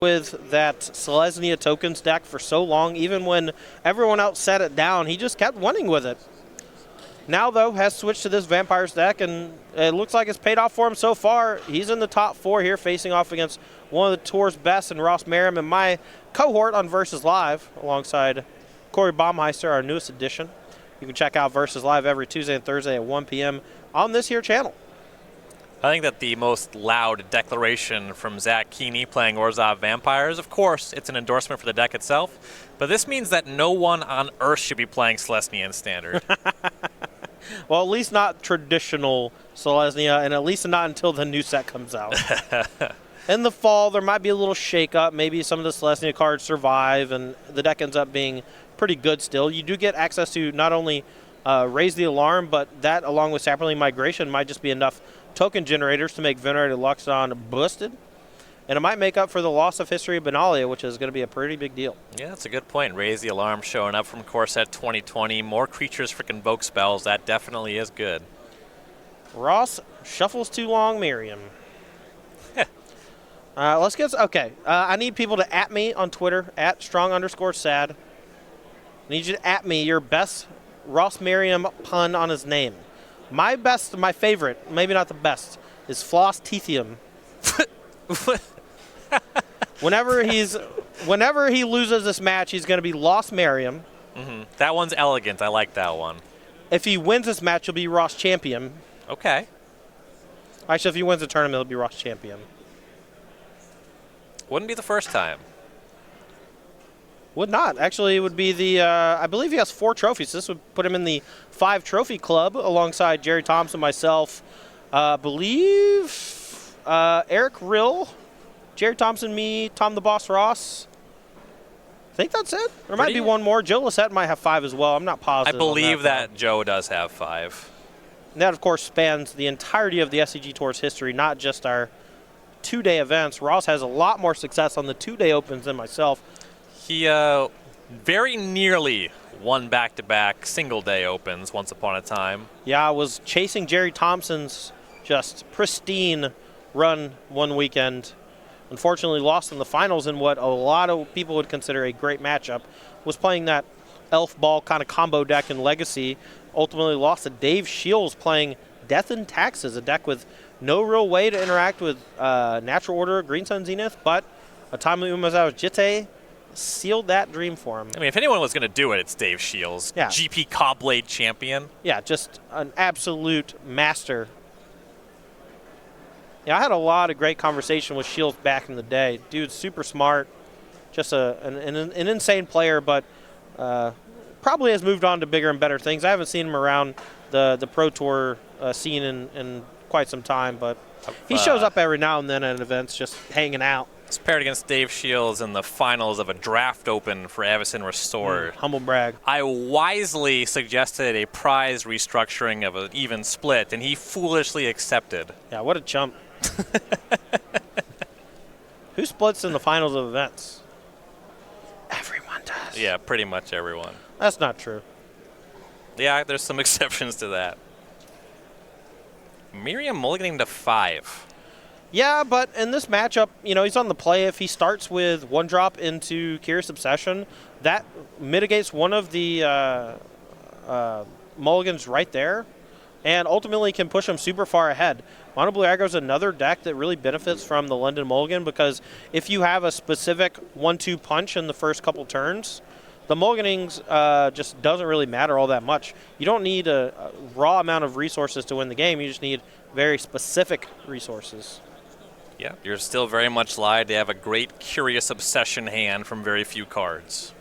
with that Selesnya tokens deck for so long, even when everyone else set it down, he just kept winning with it. Now, though, has switched to this Vampires deck, and it looks like it's paid off for him so far. He's in the top 4 here, facing off against one of the tour's best, and Ross Merriam, and my cohort on Versus Live, alongside Corey Baumeister, our newest addition. You can check out Versus Live every Tuesday and Thursday at 1 p.m. on this here channel. I think that the most loud declaration from Zach Keaney playing Orzhov Vampires, of course, it's an endorsement for the deck itself, but this means that no one on Earth should be playing Selesnya in Standard. Well, at least not traditional Selesnya, and at least not until the new set comes out. In the fall, there might be a little shake-up. Maybe some of the Selesnya cards survive, and the deck ends up being pretty good still. You do get access to not only Raise the Alarm, but that, along with Saproling Migration, might just be enough token generators to make Venerated Luxon busted. And it might make up for the loss of History of Benalia, which is going to be a pretty big deal. Yeah, that's a good point. Raise the Alarm showing up from Core Set 2020. More creatures for Convoke spells. That definitely is good. Ross shuffles too long, Merriam. Let's get... Okay, I need people to at me on Twitter, at @strong_sad. I need you to at me your best Ross Merriam pun on his name. My best, my favorite, maybe not the best, is Floss Teethium. Whenever he loses this match, he's going to be Lost Merriam. Mm-hmm. That one's elegant. I like that one. If he wins this match, he'll be Ross Champion. Okay. Actually, if he wins the tournament, he'll be Ross Champion. Wouldn't be the first time. Would not. Actually, it would be the, I believe he has 4 trophies. This would put him in the 5 trophy club alongside Jerry Thompson, myself, believe Eric Rill, Jerry Thompson, me, Tom the Boss Ross. I think that's it. There might be one more. Joe Lissette might have 5 as well. I'm not positive. I believe that Joe does have 5. And that, of course, spans the entirety of the SCG Tour's history, not just our 2-day events. Ross has a lot more success on the 2-day opens than myself. He very nearly won back-to-back single-day opens once upon a time. Yeah, I was chasing Jerry Thompson's just pristine run one weekend. Unfortunately lost in the finals in what a lot of people would consider a great matchup. Was playing that elf ball kind of combo deck in Legacy. Ultimately lost to Dave Shields playing Death and Taxes, a deck with no real way to interact with Natural Order, Green Sun Zenith, but a timely Umazawa Jitte sealed that dream for him. I mean, if anyone was going to do it, it's Dave Shields. Yeah. GP Cobblade champion. Yeah, just an absolute master. Yeah, I had a lot of great conversation with Shields back in the day. Dude's super smart, just an insane player, but probably has moved on to bigger and better things. I haven't seen him around the Pro Tour scene in quite some time, but he shows up every now and then at events just hanging out. He's paired against Dave Shields in the finals of a draft open for Avacyn Restored. Humble brag. I wisely suggested a prize restructuring of an even split, and he foolishly accepted. Yeah, what a chump. Who splits in the finals of events? Everyone does. Yeah, pretty much everyone. That's not true. Yeah, there's some exceptions to that. Merriam mulliganing to 5. Yeah, but in this matchup, you know, he's on the play. If he starts with 1-drop into Curious Obsession, that mitigates one of the mulligans right there, and ultimately can push him super far ahead. Mono Blue Aggro is another deck that really benefits from the London Mulligan, because if you have a specific 1-2 punch in the first couple turns, the mulliganings just doesn't really matter all that much. You don't need a raw amount of resources to win the game. You just need very specific resources. Yeah, you're still very much lied to have a great Curious Obsession hand from very few cards.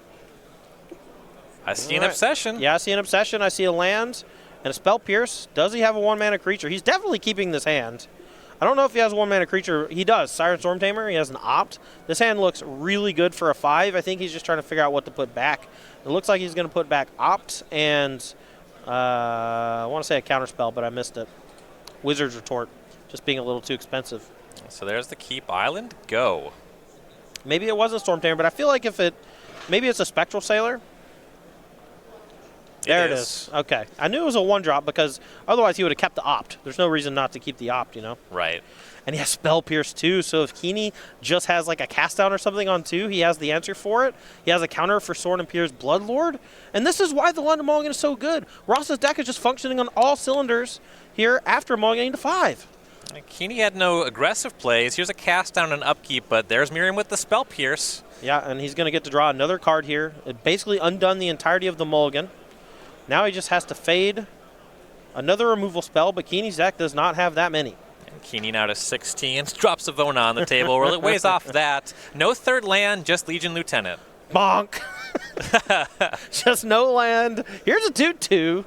I see an Obsession. Yeah, I see an Obsession. I see a land and a Spell Pierce. Does he have a 1-mana creature? He's definitely keeping this hand. I don't know if he has a 1-mana creature. He does. Siren Storm Tamer. He has an Opt. This hand looks really good for a 5. I think he's just trying to figure out what to put back. It looks like he's going to put back Opt and I want to say a Counterspell, but I missed it. Wizard's Retort. Just being a little too expensive. So there's the Keep Island. Go. Maybe it wasn't Storm Tamer, but I feel like if it... Maybe it's a Spectral Sailor. There it is. Okay. I knew it was a 1-drop because otherwise he would have kept the Opt. There's no reason not to keep the Opt, you know? Right. and he has Spell Pierce too. So if Keaney just has like a cast down or something on 2, he has the answer for it. He has a counter for Sword and Pierce Bloodlord. And this is why the London Mulligan is so good. Ross's deck is just functioning on all cylinders here after mulliganing to 5. Keaney had no aggressive plays. Here's a cast down and upkeep, but there's Merriam with the Spell Pierce. Yeah, and he's going to get to draw another card here. It basically undone the entirety of the mulligan. Now he just has to fade another removal spell, but Keaney's deck does not have that many. And Keaney now to 16, drops Savona on the table. We're a ways off that. No third land, just Legion Lieutenant. Bonk. Just no land. Here's a 2/2.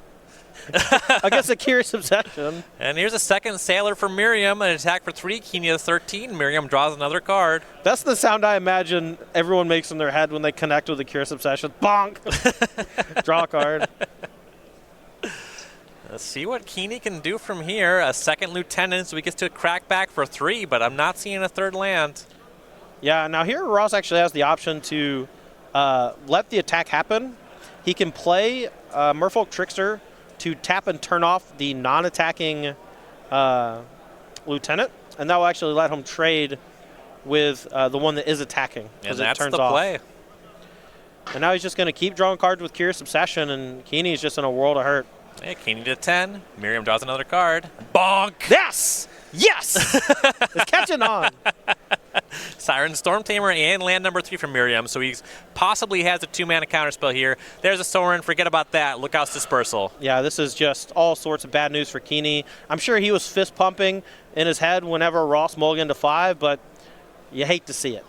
Against a Curious Obsession. And here's a second Sailor for Merriam, an attack for 3, Keaney to 13. Merriam draws another card. That's the sound I imagine everyone makes in their head when they connect with a Curious Obsession. Bonk! Draw a card. Let's see what Keaney can do from here. A second Lieutenant, so he gets to crack back for 3, but I'm not seeing a third land. Yeah, now here Ross actually has the option to let the attack happen. He can play Merfolk Trickster to tap and turn off the non-attacking Lieutenant, and that will actually let him trade with the one that is attacking. And that's it turns the off. play. And now he's just going to keep drawing cards with Curious Obsession, and Keaney's just in a world of hurt. Hey, Keaney to 10. Merriam draws another card. Bonk! Yes! Yes! It's catching on. Siren Storm Tamer and land number 3 from Merriam, so he possibly has a 2-mana counterspell here. There's a Sorin. Forget about that. Look out, Dispersal. Yeah, this is just all sorts of bad news for Keaney. I'm sure he was fist pumping in his head whenever Ross mulliganed to 5, but you hate to see it.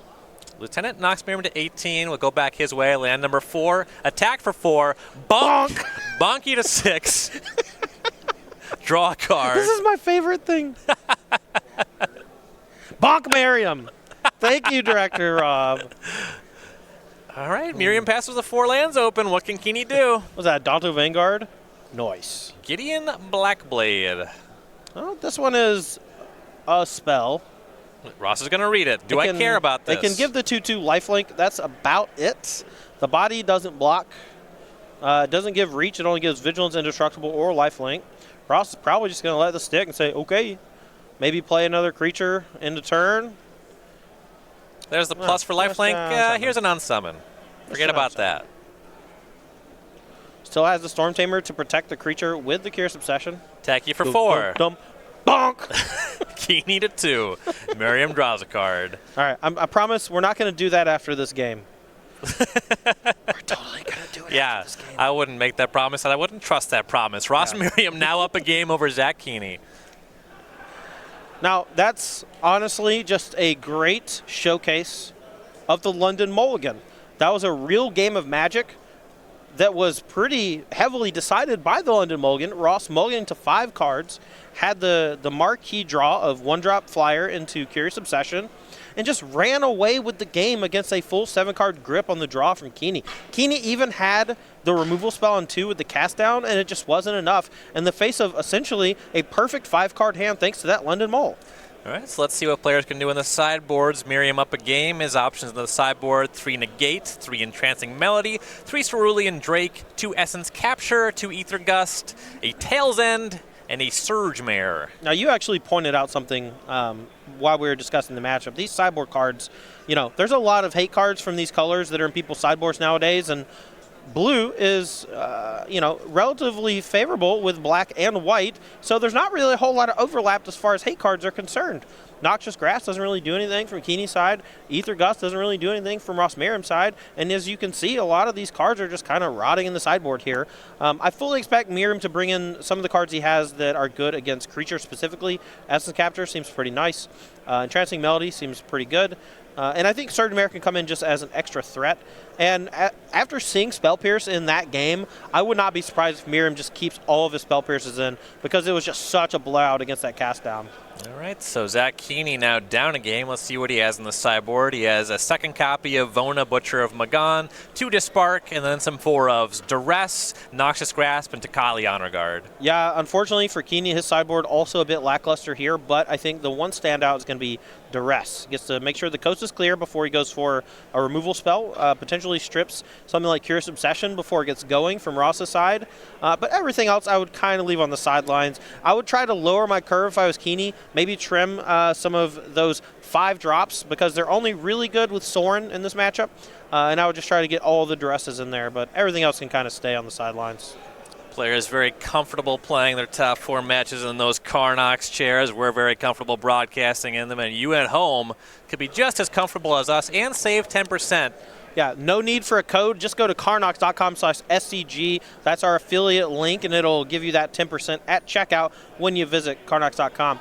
Lieutenant knocks Merriam to 18. We'll go back his way. Land number 4. Attack for 4. Bonk! Bonky to 6. Draw a card. This is my favorite thing. Bonk Merriam. Thank you, Director Rob. All right, Merriam passes the 4 lands open. What can Keaney do? Was that Danto Vanguard? Nice. Gideon Blackblade. Well, this one is a spell. Ross is going to read it. Do I care about this? They can give the 2/2 lifelink. That's about it. The body doesn't block. It doesn't give reach. It only gives vigilance, indestructible, or lifelink. Ross is probably just going to let the stick and say, okay, maybe play another creature into turn. There's the plus for lifelink. Here's an unsummon. Forget about that. Still has the Storm Tamer to protect the creature with the Curious Obsession. Attack you for 4. Bonk! Keaney to 2. Merriam draws a card. All right, I promise we're not going to do that after this game. We're totally going to do it after this game. I wouldn't make that promise, and I wouldn't trust that promise. Ross Merriam now up a game over Zach Keaney. Now, that's honestly just a great showcase of the London Mulligan. That was a real game of Magic that was pretty heavily decided by the London Mulligan. Ross mulliganing to 5 cards, had the marquee draw of 1-drop flyer into Curious Obsession, and just ran away with the game against a full 7-card grip on the draw from Keaney. Keaney even had the removal spell on 2 with the cast down, and it just wasn't enough in the face of essentially a perfect 5-card hand thanks to that London Mull. All right, so let's see what players can do in the sideboards. Merriam up a game. His options in the sideboard: 3 Negate, 3 Entrancing Melody, 3 Cerulean Drake, 2 Essence Capture, 2 Ether Gust, a Tail's End, and a Surge Mare. Now, you actually pointed out something while we were discussing the matchup. These sideboard cards, you know, there's a lot of hate cards from these colors that are in people's sideboards nowadays, and blue is, you know, relatively favorable with black and white, so there's not really a whole lot of overlap as far as hate cards are concerned. Noxious Grass doesn't really do anything from Keaney's side. Ether Gust doesn't really do anything from Ross Merriam's side. And as you can see, a lot of these cards are just kind of rotting in the sideboard here. I fully expect Merriam to bring in some of the cards he has that are good against creatures specifically. Essence Capture seems pretty nice. Entrancing Melody seems pretty good. And I think Surge Mare can come in just as an extra threat. And after seeing Spell Pierce in that game, I would not be surprised if Merriam just keeps all of his Spell Pierces in, because it was just such a blowout against that cast down. All right, so Zach Keaney now down a game. Let's see what he has in the sideboard. He has a second copy of Vona, Butcher of Magan, 2 Dispark, and then some 4-ofs: Duress, Noxious Grasp, and Takali Honor Guard. Yeah, unfortunately for Keaney, his sideboard also a bit lackluster here, but I think the one standout is going to be Duress. He gets to make sure the coast is clear before he goes for a removal spell, potentially strips something like Curious Obsession before it gets going from Ross's side. But everything else I would kind of leave on the sidelines. I would try to lower my curve if I was Keaney, maybe trim some of those 5 drops because they're only really good with Soren in this matchup. And I would just try to get all the duresses in there, but everything else can kind of stay on the sidelines. Players very comfortable playing their top 4 matches in those Carnox chairs. We're very comfortable broadcasting in them, and you at home could be just as comfortable as us and save 10%. Yeah, no need for a code. Just go to carnox.com/SCG. That's our affiliate link, and it'll give you that 10% at checkout when you visit carnox.com.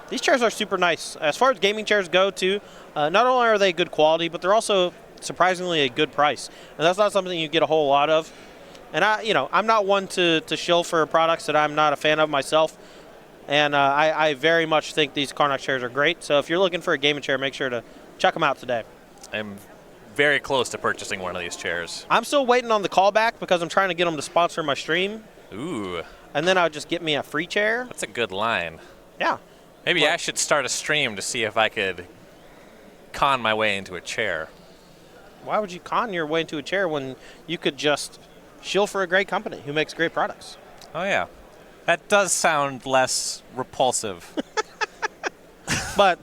These chairs are super nice. As far as gaming chairs go, too, not only are they good quality, but they're also surprisingly a good price. And that's not something you get a whole lot of. And I'm not one to shill for products that I'm not a fan of myself. And I very much think these Carnox chairs are great. So if you're looking for a gaming chair, make sure to check them out today. I'm very close to purchasing one of these chairs. I'm still waiting on the callback because I'm trying to get them to sponsor my stream. Ooh. And then I'll just get me a free chair. That's a good line. Yeah. Maybe I should start a stream to see if I could con my way into a chair. Why would you con your way into a chair when you could just shill for a great company who makes great products? Oh, yeah. That does sound less repulsive. But,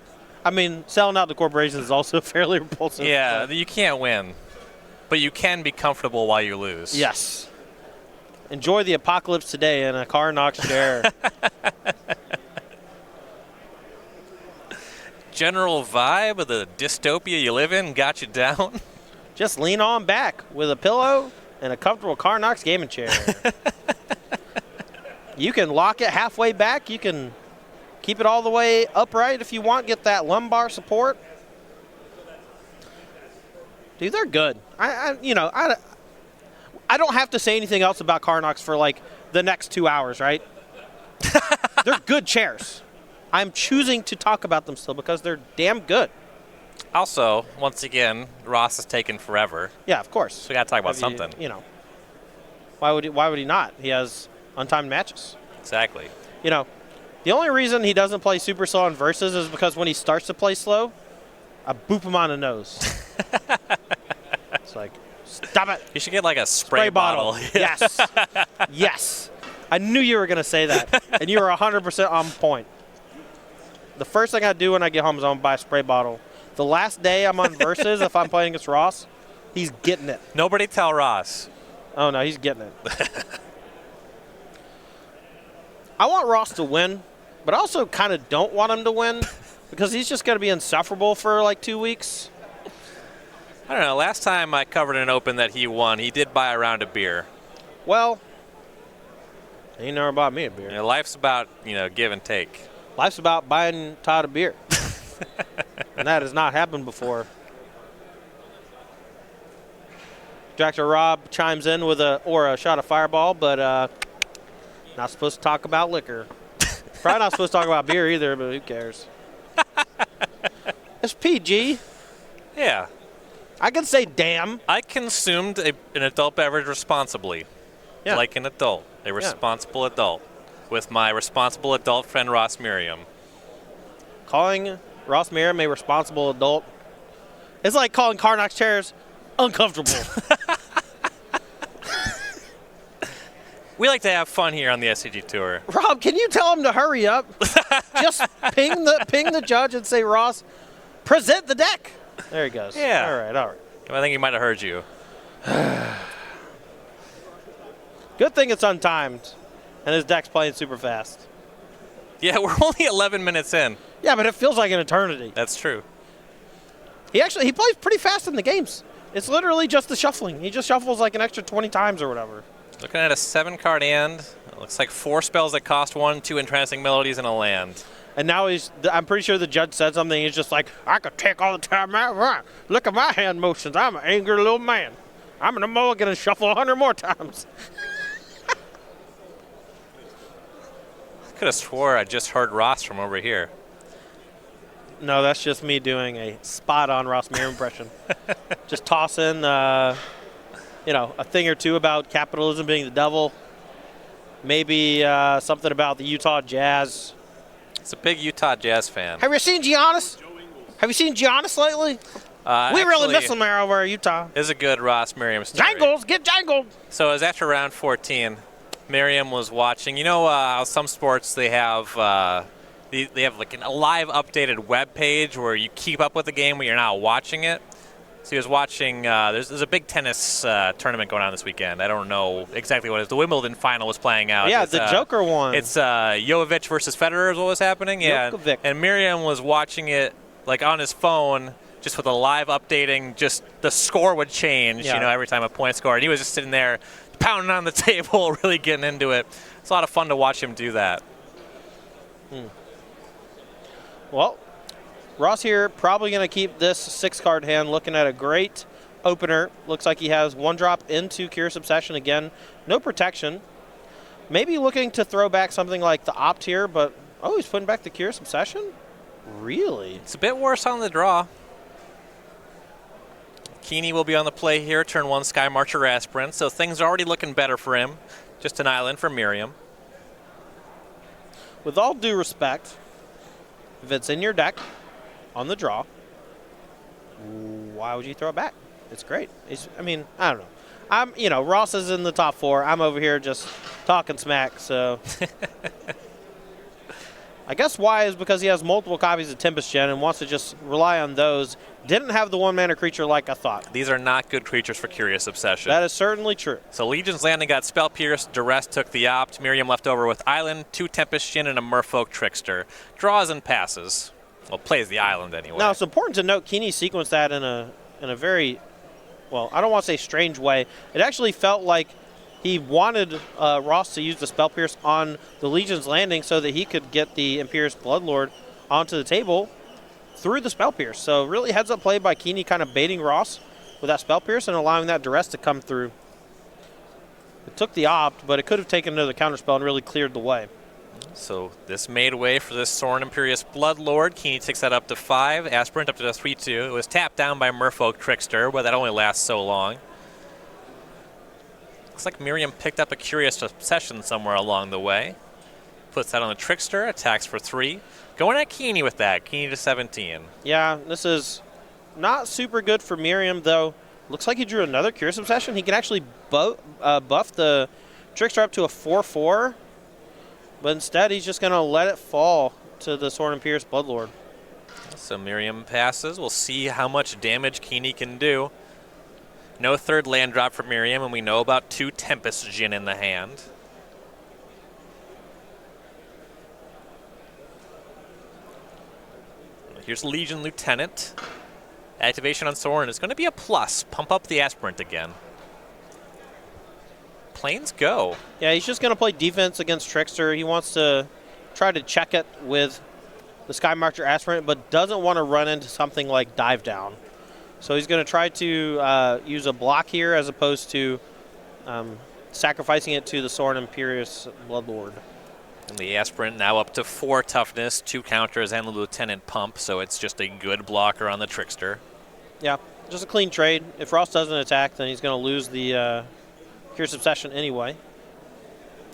I mean, selling out to corporations is also fairly repulsive. Yeah, you can't win. But you can be comfortable while you lose. Yes. Enjoy the apocalypse today in a Carnox chair. General vibe of the dystopia you live in got you down? Just lean on back with a pillow and a comfortable Carnox gaming chair. You can lock it halfway back. You can keep it all the way upright if you want. Get that lumbar support. Dude, they're good. I don't have to say anything else about Carnox for like the next 2 hours, right? They're good chairs. I'm choosing to talk about them still because they're damn good. Also, once again, Ross has taken forever. Yeah, of course. So we got to talk about something. Why would he not? He has untimed matches. Exactly. The only reason he doesn't play super slow in versus is because when he starts to play slow, I boop him on the nose. It's like, stop it. You should get like a spray bottle. Yes. Yes. I knew you were going to say that, and you were 100% on point. The first thing I do when I get home is I'm going to buy a spray bottle. The last day I'm on versus, if I'm playing against Ross, he's getting it. Nobody tell Ross. Oh, no, he's getting it. I want Ross to win, but I also kind of don't want him to win because he's just going to be insufferable for like 2 weeks. I don't know. Last time I covered an open that he won, he did buy a round of beer. Well, he never bought me a beer. Life's about, give and take. Life's about buying Todd a beer. And that has not happened before. Director Rob chimes in with a shot of Fireball, but not supposed to talk about liquor. Probably not supposed to talk about beer either, but who cares? It's PG. Yeah. I can say damn. I consumed an adult beverage responsibly. Yeah. Like an adult. A responsible adult. With my responsible adult friend Ross Merriam. Calling Ross Merriam a responsible adult, it's like calling Carnox chairs uncomfortable. We like to have fun here on the SCG Tour. Rob, can you tell him to hurry up? Just ping the judge and say, Ross, present the deck. There he goes. Yeah. All right. I think he might have heard you. Good thing it's untimed, and his deck's playing super fast. Yeah, we're only 11 minutes in. Yeah, but it feels like an eternity. That's true. He plays pretty fast in the games. It's literally just the shuffling. He just shuffles like an extra 20 times or whatever. Looking at a 7-card hand. It looks like 4 spells that cost 1, 2 entrancing melodies, and a land. And now I'm pretty sure the judge said something. He's just like, I could take all the time out. Look at my hand motions. I'm an angry little man. I'm going to mulligan and shuffle 100 more times. I could have swore I just heard Ross from over here. No, that's just me doing a spot-on Ross Merriam impression. Just toss in, a thing or two about capitalism being the devil. Maybe something about the Utah Jazz. It's a big Utah Jazz fan. Have you seen Giannis? Have you seen Giannis lately? We really miss him there over at Utah. This is a good Ross Merriam story. Jangles, get jangled. So it was after round 14. Merriam was watching. You know how some sports they have They have like a live updated web page where you keep up with the game when you're not watching it. So he was watching, there's a big tennis tournament going on this weekend. I don't know exactly what it is. The Wimbledon final was playing out. Yeah, the Joker one. It's Jovic versus Federer is what was happening. Yeah, Jokovic. and Merriam was watching it like on his phone, just with a live updating, just the score would change, every time a point scored. And he was just sitting there pounding on the table, really getting into it. It's a lot of fun to watch him do that. Well, Ross here probably going to keep this 6-card hand, looking at a great opener. Looks like he has 1 drop into Curious Obsession again. No protection. Maybe looking to throw back something like the Opt here, but he's putting back the Curious Obsession? Really? It's a bit worse on the draw. Keaney will be on the play here, turn 1 Sky Marcher Aspirant, so things are already looking better for him. Just an island for Merriam. With all due respect, if it's in your deck on the draw, why would you throw it back? It's great. I don't know. Ross is in the top 4. I'm over here just talking smack, so. I guess why is because he has multiple copies of Tempest Gen and wants to just rely on those. Didn't have the 1-mana creature like I thought. These are not good creatures for Curious Obsession. That is certainly true. So Legion's Landing got Spell Pierce, Duress took the Opt, Merriam left over with Island, 2 Tempest Gen, and a Merfolk Trickster. Draws and passes. Well, plays the Island anyway. Now, it's important to note Keaney sequenced that in a very, well, I don't want to say strange way. It actually felt like he wanted Ross to use the Spell Pierce on the Legion's Landing so that he could get the Imperious Bloodlord onto the table through the Spell Pierce. So really heads-up play by Keaney, kind of baiting Ross with that Spell Pierce and allowing that Duress to come through. It took the Opt, but it could have taken another counterspell and really cleared the way. So this made way for this Sorin Imperious Bloodlord. Keaney takes that up to 5. Aspirant up to 3-2. It was tapped down by Merfolk Trickster, but that only lasts so long. Looks like Merriam picked up a Curious Obsession somewhere along the way. Puts that on the Trickster, attacks for 3. Going at Keaney with that, Keaney to 17. Yeah, this is not super good for Merriam, though. Looks like he drew another Curious Obsession. He can actually buff the Trickster up to a 4/4, but instead he's just going to let it fall to the Sorin Imperious Bloodlord. So Merriam passes. We'll see how much damage Keaney can do. No 3rd land drop for Merriam, and we know about 2 Tempest Djinn in the hand. Here's Legion Lieutenant. Activation on Sorin is going to be a plus. Pump up the Aspirant again. Planes go. Yeah, he's just going to play defense against Trickster. He wants to try to check it with the Sky Marcher Aspirant, but doesn't want to run into something like Dive Down. So he's going to try to use a block here as opposed to sacrificing it to the Sorin Imperious Bloodlord. And the Aspirant now up to 4 toughness, 2 counters, and the Lieutenant pump, so it's just a good blocker on the Trickster. Yeah, just a clean trade. If Ross doesn't attack, then he's going to lose the Curious Obsession anyway.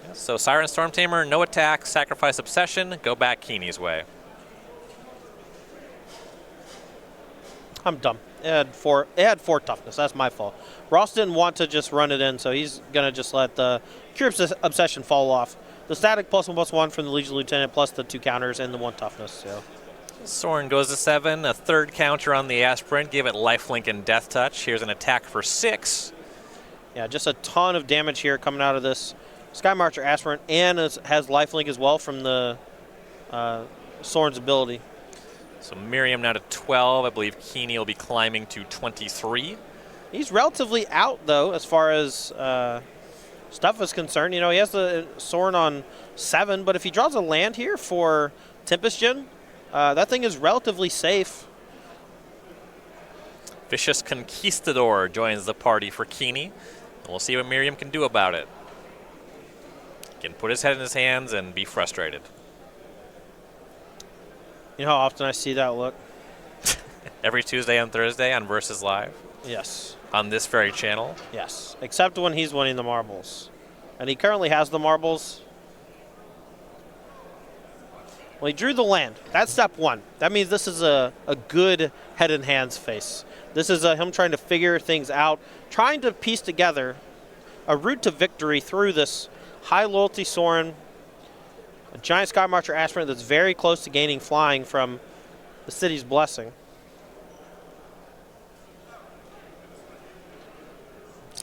Yeah, so Siren Stormtamer, no attack, sacrifice Obsession, go back Keaney's way. I'm dumb. It had 4 toughness. That's my fault. Ross didn't want to just run it in, so he's going to just let the Curious Obsession fall off. The static +1/+1 from the Legion Lieutenant plus the 2 counters and the 1 toughness. So Sorin goes to 7, a 3rd counter on the Aspirant, give it lifelink and death touch. Here's an attack for 6. Yeah, just a ton of damage here coming out of this Sky Marcher Aspirant, and has lifelink as well from the Sorin's ability. So Merriam now to 12. I believe Keaney will be climbing to 23. He's relatively out, though, as far as stuff is concerned. He has the Sorin on 7, but if he draws a land here for Tempest Djinn, that thing is relatively safe. Vicious Conquistador joins the party for Keaney. We'll see what Merriam can do about it. He can put his head in his hands and be frustrated. You know how often I see that look? Every Tuesday and Thursday on Versus Live? Yes. On this very channel? Yes, except when he's winning the marbles. And he currently has the marbles. Well, he drew the land. That's step 1. That means this is a good head and hands face. This is him trying to figure things out, trying to piece together a route to victory through this high loyalty Sorin A giant Sky Marcher aspirant that's very close to gaining flying from the City's Blessing.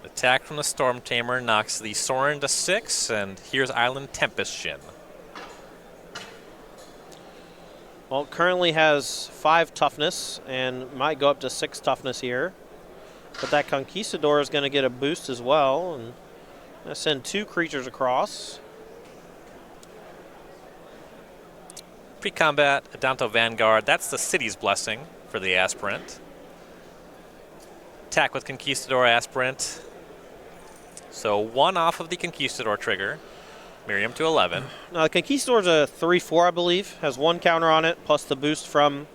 Attack from the Storm Tamer knocks the Sorin to 6, and here's Island Tempest Shin. Well, it currently has 5 toughness and might go up to 6 toughness here. But that Conquistador is going to get a boost as well. And I send 2 creatures across. Pre-combat, Adanto Vanguard. That's the City's Blessing for the Aspirant. Attack with Conquistador Aspirant. So 1 off of the Conquistador trigger. Merriam to 11. Now, the Conquistador's a 3/4, I believe. Has 1 counter on it, plus the boost from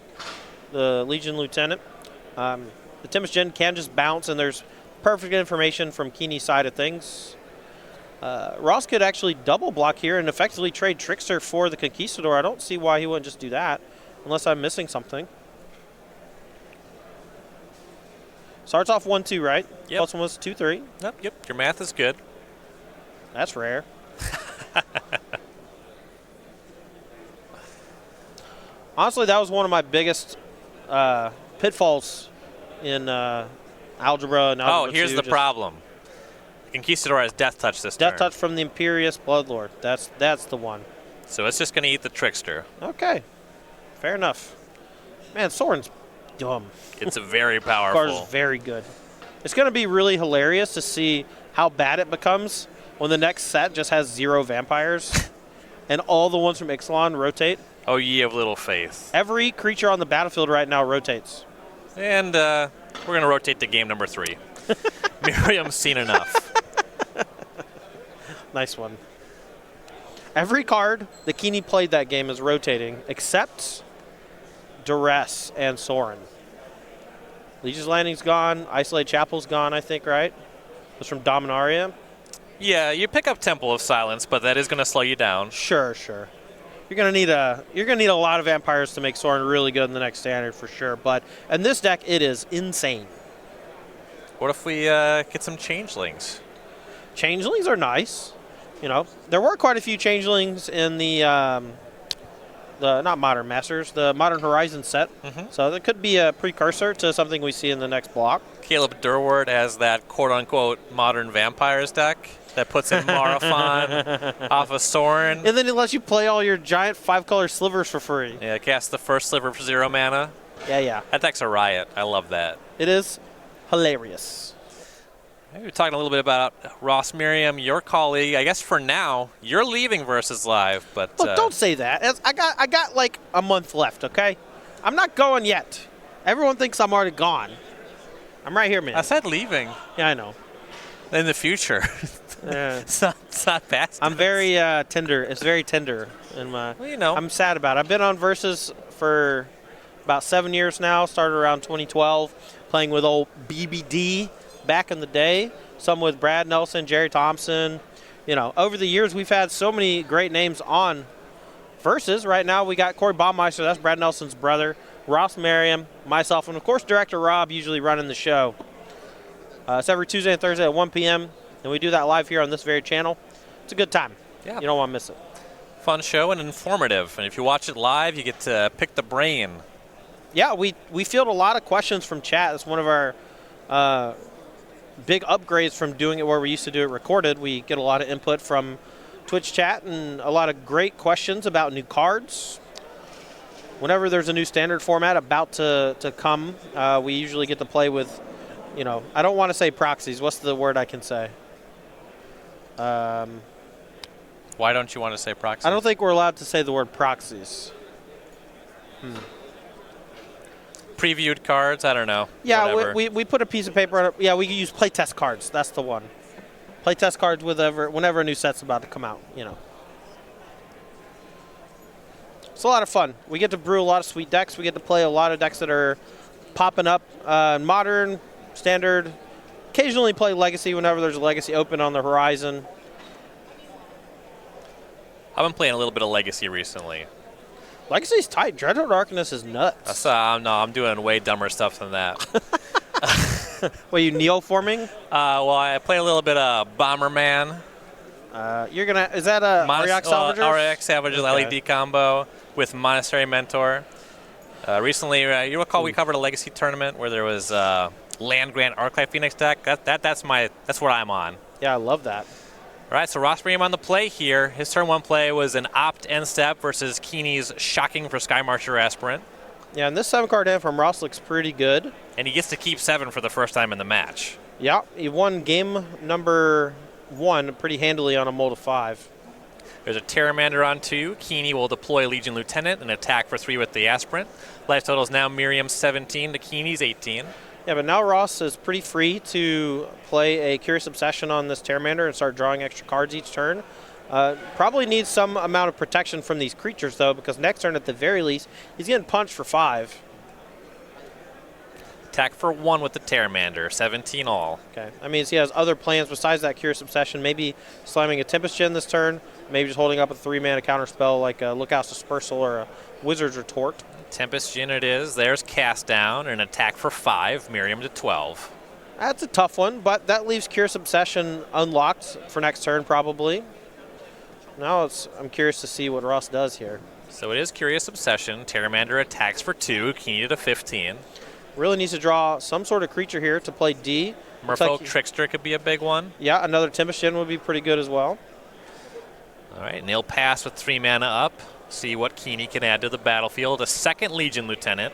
the Legion Lieutenant. The Tempest Gen can just bounce, and there's perfect information from Keaney's side of things. Ross could actually double block here and effectively trade Trickster for the Conquistador. I don't see why he wouldn't just do that, unless I'm missing something. Starts off 1/2, right? Yep. Plus 1 was 2/3. Yep, your math is good. That's rare. Honestly, that was one of my biggest pitfalls in algebra and algebra. Oh, here's the problem. Conquistador has Death Touch this turn. Death Touch from the Imperious Bloodlord. That's the one. So it's just going to eat the Trickster. Okay. Fair enough. Man, Sorin's dumb. It's very powerful. Card's very good. It's going to be really hilarious to see how bad it becomes when the next set just has 0 vampires and all the ones from Ixalan rotate. Oh, ye of little faith. Every creature on the battlefield right now rotates. And we're going to rotate to game number 3. Merriam's seen enough. Nice one. Every card that Keaney played that game is rotating, except Duress and Sorin. Legion's Landing's gone. Isolated Chapel's gone, I think, right? It's from Dominaria. Yeah, you pick up Temple of Silence, but that is going to slow you down. Sure. You're gonna need a lot of vampires to make Sorin really good in the next standard for sure. But in this deck, it is insane. What if we get some Changelings? Changelings are nice. You know, there were quite a few Changelings in the not Modern Masters, the Modern Horizon set. So that could be a precursor to something we see in the next block. Caleb Durward has that quote-unquote Modern Vampires deck that puts in Marathon off of Sorin. And then it lets you play all your giant 5-color slivers for free. Yeah, cast the first sliver for 0 mana. Yeah. That deck's a riot. I love that. It is hilarious. We were talking a little bit about Ross Merriam, your colleague. I guess for now, you're leaving Versus Live, but look, don't say that. I got like a month left, okay? I'm not going yet. Everyone thinks I'm already gone. I'm right here, man. I said leaving. Yeah, I know. In the future. It's not past. I'm very tender. It's very tender. And well, you know. I'm sad about it. I've been on Versus for about 7 years now. Started around 2012, playing with old BBD back in the day. Some with Brad Nelson, Jerry Thompson. You know, over the years, we've had so many great names on Versus. Right now, we got Corey Baumeister. That's Brad Nelson's brother. Ross Merriam, myself, and, of course, Director Rob usually running the show. It's every Tuesday and Thursday at 1 p.m., and we do that live here on this very channel. It's a good time. Yeah. You don't want to miss it. Fun show and informative. And if you watch it live, you get to pick the brain. Yeah, we field a lot of questions from chat. It's one of our big upgrades from doing it where we used to do it recorded. We get a lot of input from Twitch chat and a lot of great questions about new cards. Whenever there's a new standard format about to come, we usually get to play with, you know, I don't want to say proxies. What's the word I can say? Why don't you want to say proxies? I don't think we're allowed to say the word proxies. Previewed cards? I don't know. Yeah, we put a piece of paper on it. Yeah, we use playtest cards. That's the one. Playtest cards whenever a new set's about to come out, you know. It's a lot of fun. We get to brew a lot of sweet decks. We get to play a lot of decks that are popping up. Modern, Standard, occasionally play Legacy whenever there's a Legacy open on the horizon. I've been playing a little bit of Legacy recently. Legacy's tight. Dreadhorde Arcanist is nuts. No, I'm doing way dumber stuff than that. What, you neoforming? Well, I play a little bit of Bomberman. You're gonna. Is that a REX Salvagers? REX Salvagers Okay. LED combo with Monastery Mentor. Recently, you recall we covered a Legacy tournament where there was Land Grant Arclight Phoenix deck. That's what I'm on. Yeah, I love that. All right, so Ross Merriam on the play here. His turn 1 play was an opt end step versus Keaney's Shocking for Sky Marcher Aspirant. Yeah, and this 7-card hand from Ross looks pretty good. And he gets to keep 7 for the first time in the match. Yeah, he won game number 1 pretty handily on a mold of 5. There's a Pteramander on 2. Keaney will deploy Legion Lieutenant and attack for 3 with the Aspirant. Life total is now Merriam's 17 to Keaney's 18. Yeah, but now Ross is pretty free to play a Curious Obsession on this Pteramander and start drawing extra cards each turn. Probably needs some amount of protection from these creatures, though, because next turn, at the very least, he's getting punched for 5. Attack for 1 with the Pteramander, 17 all. Okay. I mean, he has other plans besides that Curious Obsession. Maybe slamming a Tempest Gen this turn. Maybe just holding up a 3-mana counterspell like a Lookout's Dispersal or a Wizard's Retort. Tempest Gin it is. There's Cast Down and attack for 5, Merriam to 12. That's a tough one, but that leaves Curious Obsession unlocked for next turn, probably. Now I'm curious to see what Ross does here. So it is Curious Obsession. Pteramander attacks for 2, Keaney to 15. Really needs to draw some sort of creature here to play D. Merfolk Trickster could be a big one. Yeah, another Tempest Gen would be pretty good as well. All right, and he'll pass with 3 mana up. See what Keaney can add to the battlefield. A second Legion Lieutenant.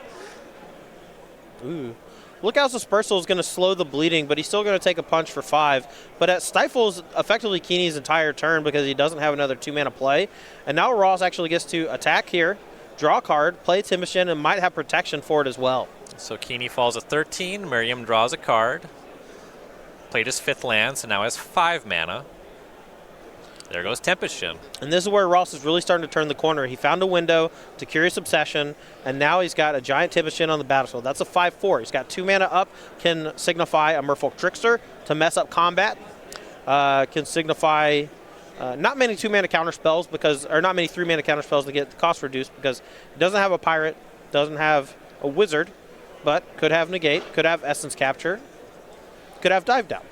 Ooh. Lookout's Dispersal is going to slow the bleeding, but he's still going to take a punch for 5. But it stifles effectively Keaney's entire turn because he doesn't have another 2-mana play. And now Ross actually gets to attack here, draw a card, play Tempest Gen, and might have protection for it as well. So Keaney falls at 13. Merriam draws a card. Played his 5th land, so now has 5 mana. There goes Tempest Gen. And this is where Ross is really starting to turn the corner. He found a window to Curious Obsession, and now he's got a giant Tempest Gen on the battlefield. That's a 5/4. He's got 2 mana up, can signify a Merfolk Trickster to mess up combat. Can signify not many 2-mana counterspells or not many 3-mana counterspells to get the cost reduced because it doesn't have a Pirate, doesn't have a Wizard, but could have Negate, could have Essence Capture, could have Dive Down.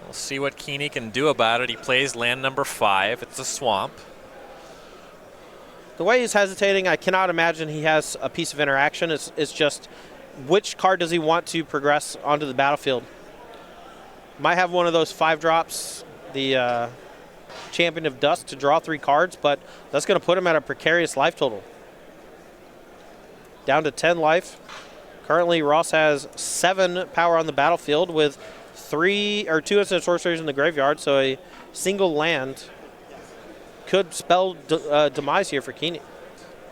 We'll see what Keaney can do about it. He plays land number 5. It's a swamp. The way he's hesitating, I cannot imagine he has a piece of interaction. It's just which card does he want to progress onto the battlefield? Might have one of those 5-drops, the Champion of Dusk, to draw 3 cards, but that's going to put him at a precarious life total. Down to 10 life. Currently, Ross has 7 power on the battlefield with 2 instant sorceries in the graveyard, so a single land could spell demise here for Keaney.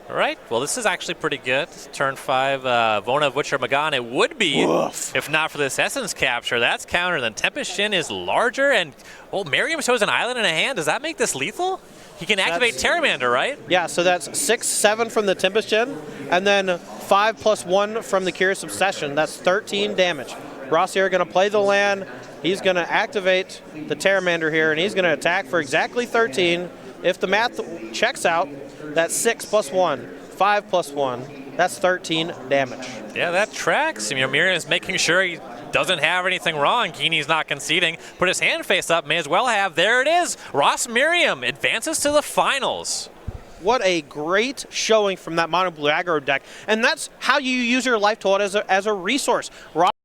All right. Well, this is actually pretty good. Turn 5, Vona of Witcher Magan. It would be if not for this Essence Capture. That's counter. Then Tempest Gen is larger, and Merriam shows an island in a hand. Does that make this lethal? He can activate Pteramander, right? Yeah, so that's 6, 7 from the Tempest Gen, and then 5 plus 1 from the Curious Obsession. That's 13 damage. Ross here going to play the land. He's going to activate the Pteramander here, and he's going to attack for exactly 13. If the math checks out, that's 6 plus 1, 5 plus 1. That's 13 damage. Yeah, that tracks. Merriam is making sure he doesn't have anything wrong. Keaney's not conceding. Put his hand face up. May as well have. There it is. Ross Merriam advances to the finals. What a great showing from that mono blue aggro deck. And that's how you use your life total as a resource. Ross